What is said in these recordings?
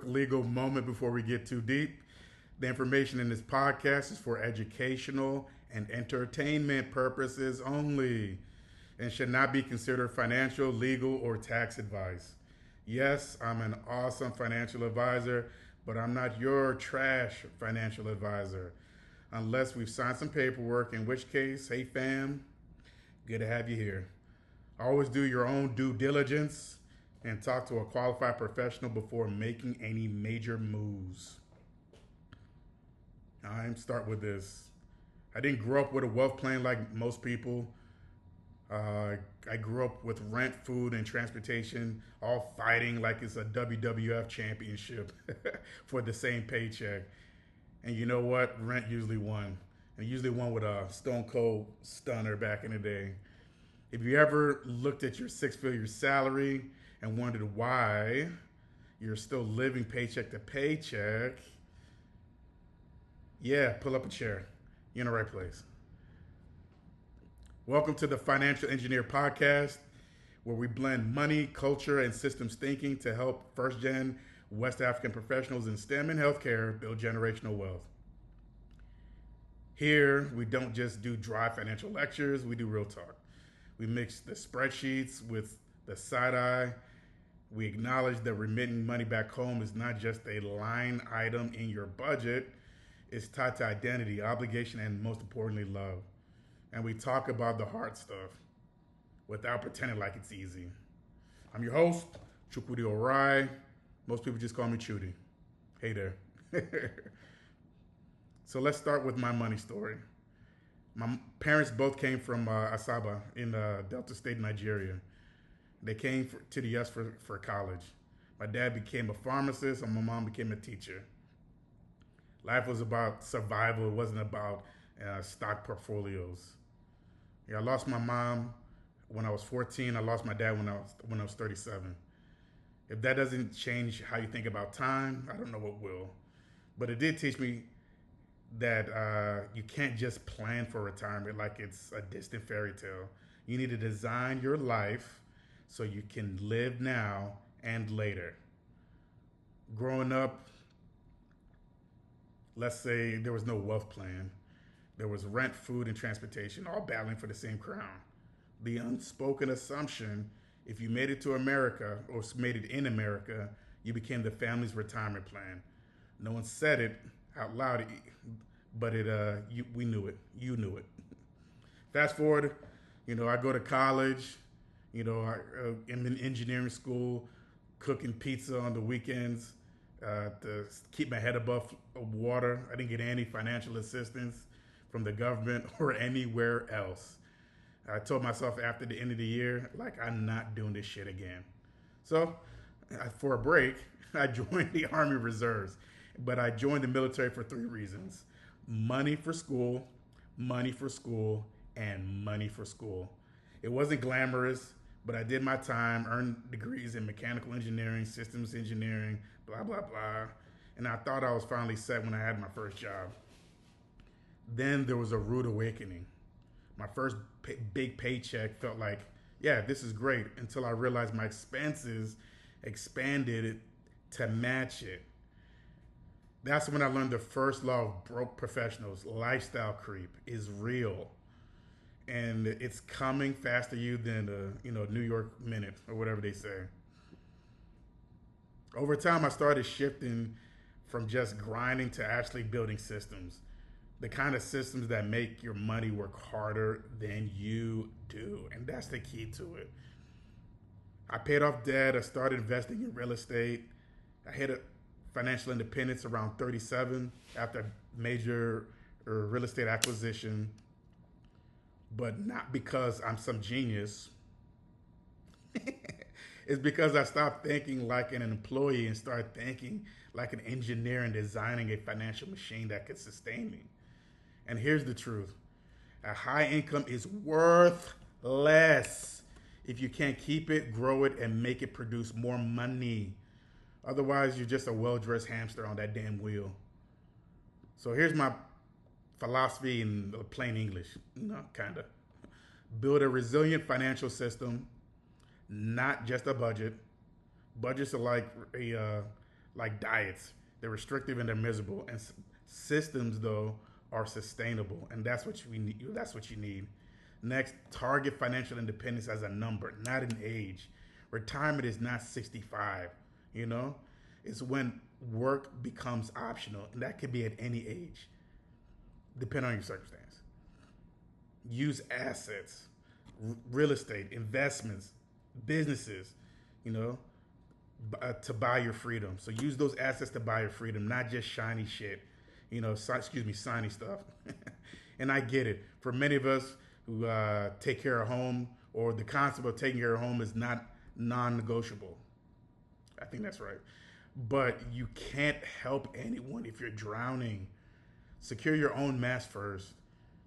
quick legal moment before we get too deep. The information in this podcast is for educational and entertainment purposes only and should not be considered financial, legal, or tax advice. Yes, I'm an awesome financial advisor, but I'm not your trash financial advisor. Unless we've signed some paperwork, in which case, hey fam, good to have you here. Always do your own due diligence and talk to a qualified professional before making any major moves. I'm start with this. I didn't grow up with a wealth plan like most people. I grew up with rent, food, and transportation, all fighting like it's a WWF championship for the same paycheck. And you know what? Rent usually won. And usually won with a stone cold stunner back in the day. If you ever looked at your six-figure salary and wondered why you're still living paycheck to paycheck, yeah, pull up a chair. You're in the right place. Welcome to the Financial Engineer Podcast, where we blend money, culture, and systems thinking to help first-gen West African professionals in STEM and healthcare build generational wealth. Here, we don't just do dry financial lectures, we do real talk. We mix the spreadsheets with the side eye. We acknowledge that remitting money back home is not just a line item in your budget, it's tied to identity, obligation, and most importantly, love. And we talk about the hard stuff without pretending like it's easy. I'm your host, Chukwudi Orai. Most people just call me Chudy. Hey there. So let's start with my money story. My parents both came from Asaba in Delta State, Nigeria. They came to the US for college. My dad became a pharmacist and my mom became a teacher. Life was about survival. It wasn't about stock portfolios. Yeah, I lost my mom when I was 14. I lost my dad when I was 37. If that doesn't change how you think about time, I don't know what will. But it did teach me that you can't just plan for retirement like it's a distant fairy tale. You need to design your life so you can live now and later. Growing up, let's say there was no wealth plan. There was rent, food, and transportation, all battling for the same crown. The unspoken assumption, if you made it to America or made it in America, you became the family's retirement plan. No one said it out loud, but we knew it. You knew it. Fast forward, I go to college. I'm in engineering school, cooking pizza on the weekends to keep my head above water. I didn't get any financial assistance from the government or anywhere else. I told myself after the end of the year, I'm not doing this shit again. So, for a break, I joined the Army Reserves. But I joined the military for 3 reasons. Money for school, and money for school. It wasn't glamorous, but I did my time, earned degrees in mechanical engineering, systems engineering, blah, blah, blah. And I thought I was finally set when I had my first job. Then there was a rude awakening. My first big paycheck felt like, yeah, this is great, until I realized my expenses expanded to match it. That's when I learned the first law of broke professionals. Lifestyle creep is real. And it's coming faster you than the New York minute or whatever they say. Over time, I started shifting from just grinding to actually building systems. The kind of systems that make your money work harder than you do. And that's the key to it. I paid off debt. I started investing in real estate. I hit financial independence around 37 after major real estate acquisition. But not because I'm some genius. It's because I stopped thinking like an employee and started thinking like an engineer and designing a financial machine that could sustain me. And here's the truth. A high income is worth less if you can't keep it, grow it, and make it produce more money. Otherwise, you're just a well-dressed hamster on that damn wheel. So here's my philosophy in plain English. Kind of. Build a resilient financial system, not just a budget. Budgets are like like diets. They're restrictive and they're miserable. And systems, though, are sustainable, and that's what you need. That's what you need. Next, target financial independence as a number, not an age. Retirement is not 65. You know, it's when work becomes optional, and that could be at any age, depending on your circumstance. Use assets, real estate, investments, businesses, you know, to buy your freedom. So use those assets to buy your freedom, not just shiny shit, excuse me, shiny stuff. And I get it. For many of us who take care of home, or the concept of taking care of home is not non-negotiable. I think that's right. But you can't help anyone if you're drowning. Secure your own mess first.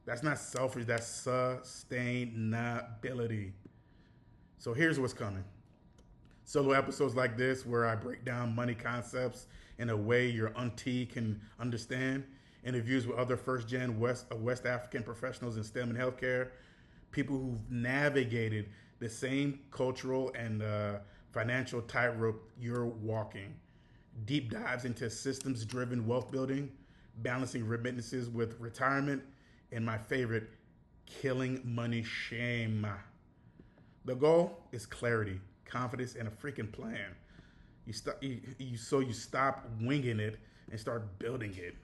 That's not selfish, that's sustainability. So here's what's coming. Solo episodes like this where I break down money concepts in a way your auntie can understand. Interviews with other first-gen West African professionals in STEM and healthcare. People who've navigated the same cultural and financial tightrope you're walking. Deep dives into systems-driven wealth building, balancing remittances with retirement, and my favorite, killing money shame. The goal is clarity, confidence, and a freaking plan. You stop winging it and start building it.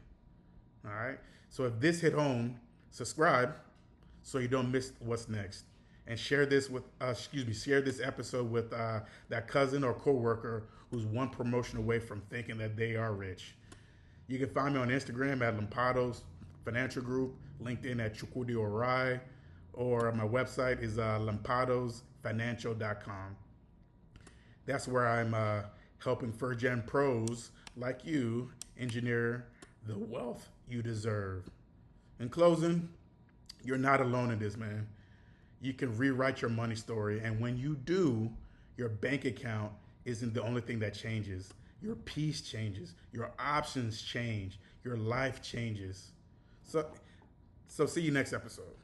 All right. So if this hit home, subscribe so you don't miss what's next, and share this episode with that cousin or coworker who's one promotion away from thinking that they are rich. You can find me on Instagram at Lampados Financial Group, LinkedIn at Chukwudi Orai, or my website is lampadosfinancial.com. That's where I'm helping first-gen pros like you engineer the wealth you deserve. In closing, you're not alone in this, man. You can rewrite your money story, and when you do, your bank account isn't the only thing that changes. Your peace changes, your options change, your life changes. So see you next episode.